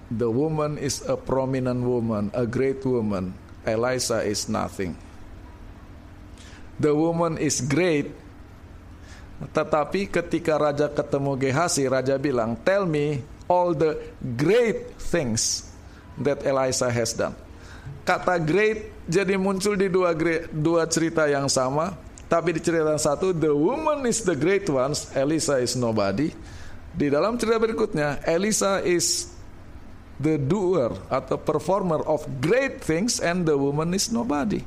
the woman is a prominent woman, a great woman. Elisa is nothing. The woman is great, tetapi ketika raja ketemu Gehazi, raja bilang, tell me all the great things that Elisa has done. Kata great jadi muncul di dua cerita yang sama, tapi di cerita yang satu, the woman is the great ones, Elisa is nobody. Di dalam cerita berikutnya, Elisa is the doer atau performer of great things and the woman is nobody.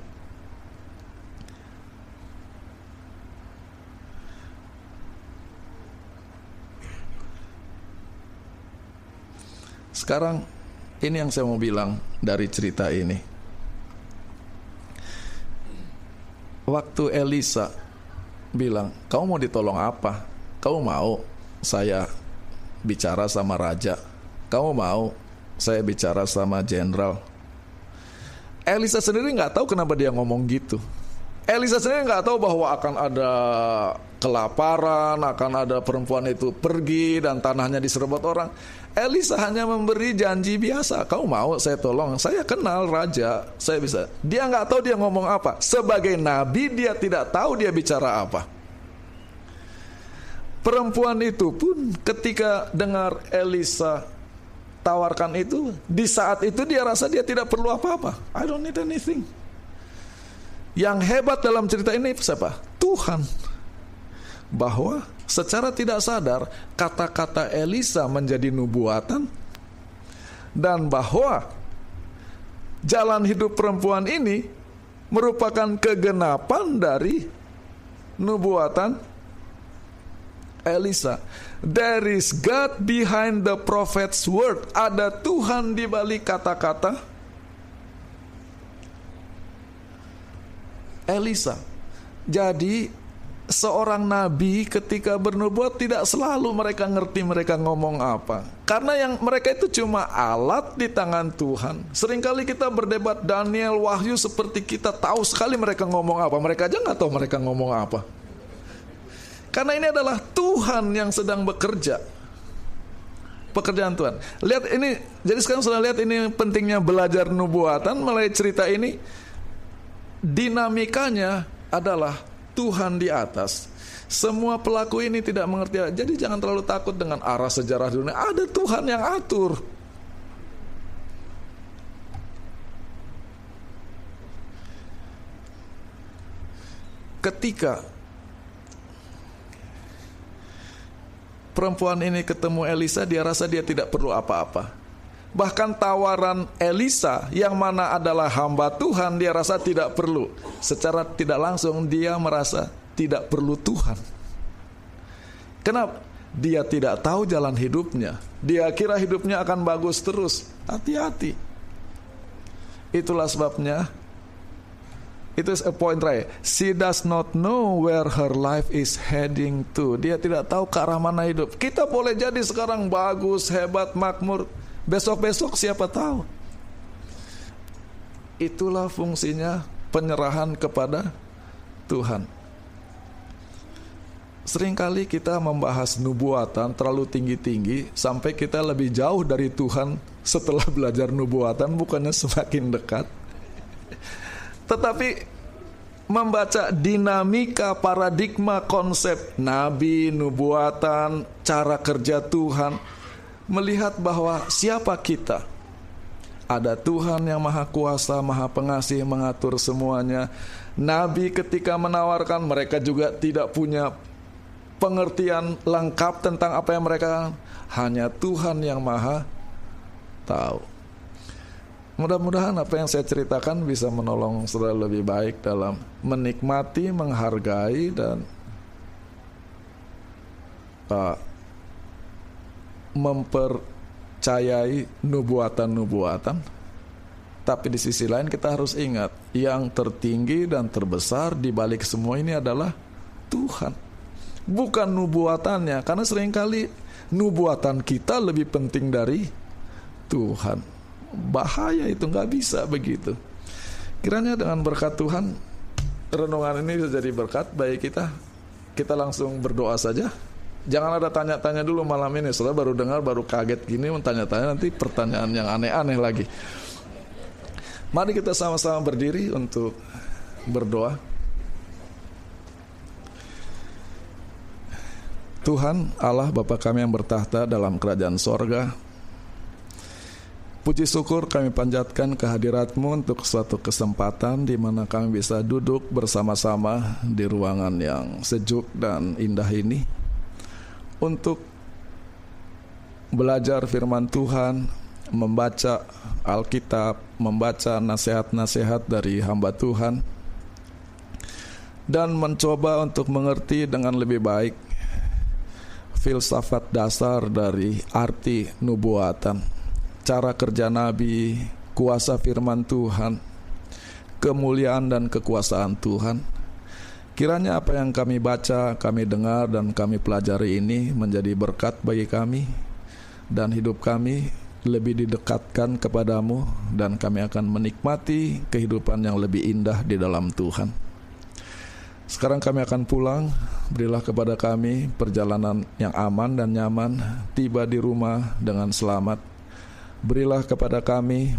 Sekarang ini yang saya mau bilang dari cerita ini. Waktu Elisa bilang, kamu mau ditolong apa? Kamu mau saya bicara sama raja? Kamu mau saya bicara sama jenderal? Elisa sendiri nggak tahu kenapa dia ngomong gitu. Elisa sendiri nggak tahu bahwa akan ada kelaparan, akan ada perempuan itu pergi dan tanahnya diserobot orang. Elisa hanya memberi janji biasa. Kamu mau saya tolong? Saya kenal raja, saya bisa. Dia nggak tahu dia ngomong apa. Sebagai nabi dia tidak tahu dia bicara apa. Perempuan itu pun ketika dengar Elisa tawarkan itu, di saat itu dia rasa dia tidak perlu apa-apa. I don't need anything. Yang hebat dalam cerita ini siapa? Tuhan. Bahwa secara tidak sadar kata-kata Elisa menjadi nubuatan, dan bahwa jalan hidup perempuan ini merupakan kegenapan dari nubuatan Elisa. There is God behind the prophet's word. Ada Tuhan di balik kata-kata Elisa. Jadi seorang nabi ketika bernubuat tidak selalu mereka ngerti mereka ngomong apa. Karena yang mereka itu cuma alat di tangan Tuhan. Seringkali kita berdebat Daniel, Wahyu, seperti kita tahu sekali mereka ngomong apa. Mereka aja gak tahu mereka ngomong apa. Karena ini adalah Tuhan yang sedang bekerja. Pekerjaan Tuhan. Lihat ini, jadi sekarang sudah lihat ini pentingnya belajar nubuatan melalui cerita ini. Dinamikanya adalah Tuhan di atas. Semua pelaku ini tidak mengerti. Jadi jangan terlalu takut dengan arah sejarah dunia. Ada Tuhan yang atur. Ketika perempuan ini ketemu Elisa, dia rasa dia tidak perlu apa-apa. Bahkan tawaran Elisa yang mana adalah hamba Tuhan, dia rasa tidak perlu. Secara tidak langsung dia merasa tidak perlu Tuhan. Kenapa? Dia tidak tahu jalan hidupnya. Dia kira hidupnya akan bagus terus. Hati-hati. Itulah sebabnya, itu a point right. She does not know where her life is heading to. Dia tidak tahu ke arah mana hidup. Kita boleh jadi sekarang bagus, hebat, makmur. Besok-besok siapa tahu. Itulah fungsinya penyerahan kepada Tuhan. Seringkali kita membahas nubuatan terlalu tinggi-tinggi sampai kita lebih jauh dari Tuhan setelah belajar nubuatan, bukannya semakin dekat. Tetapi membaca dinamika, paradigma, konsep nabi, nubuatan, cara kerja Tuhan, melihat bahwa siapa kita. Ada Tuhan yang maha kuasa, maha pengasih, mengatur semuanya. Nabi ketika menawarkan, mereka juga tidak punya pengertian lengkap tentang apa yang mereka. Hanya Tuhan yang maha tahu. Mudah-mudahan apa yang saya ceritakan bisa menolong saudara lebih baik dalam menikmati, menghargai, dan mempercayai nubuatan-nubuatan. Tapi di sisi lain kita harus ingat, yang tertinggi dan terbesar di balik semua ini adalah Tuhan, bukan nubuatannya. Karena seringkali nubuatan kita lebih penting dari Tuhan. Bahaya itu, gak bisa begitu. Kiranya dengan berkat Tuhan renungan ini bisa jadi berkat bagi kita. Kita langsung berdoa saja. Jangan ada tanya-tanya dulu malam ini. Saudara baru dengar, baru kaget gini, tanya-tanya nanti pertanyaan yang aneh-aneh lagi. Mari kita sama-sama berdiri untuk berdoa. Tuhan Allah Bapa kami yang bertahta dalam kerajaan sorga, puji syukur kami panjatkan kehadirat-Mu untuk suatu kesempatan di mana kami bisa duduk bersama-sama di ruangan yang sejuk dan indah ini untuk belajar firman Tuhan, membaca Alkitab, membaca nasihat-nasihat dari hamba Tuhan, dan mencoba untuk mengerti dengan lebih baik filsafat dasar dari arti nubuatan, cara kerja nabi, kuasa firman Tuhan, kemuliaan dan kekuasaan Tuhan. Kiranya apa yang kami baca, kami dengar, dan kami pelajari ini menjadi berkat bagi kami, dan hidup kami lebih didekatkan kepadamu, dan kami akan menikmati kehidupan yang lebih indah di dalam Tuhan. Sekarang kami akan pulang. Berilah kepada kami perjalanan yang aman dan nyaman, tiba di rumah dengan selamat. Berilah kepada kami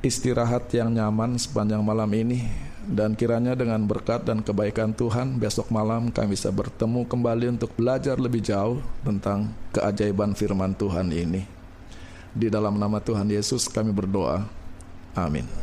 istirahat yang nyaman sepanjang malam ini, dan kiranya dengan berkat dan kebaikan Tuhan, besok malam kami bisa bertemu kembali untuk belajar lebih jauh tentang keajaiban firman Tuhan ini. Di dalam nama Tuhan Yesus kami berdoa. Amin.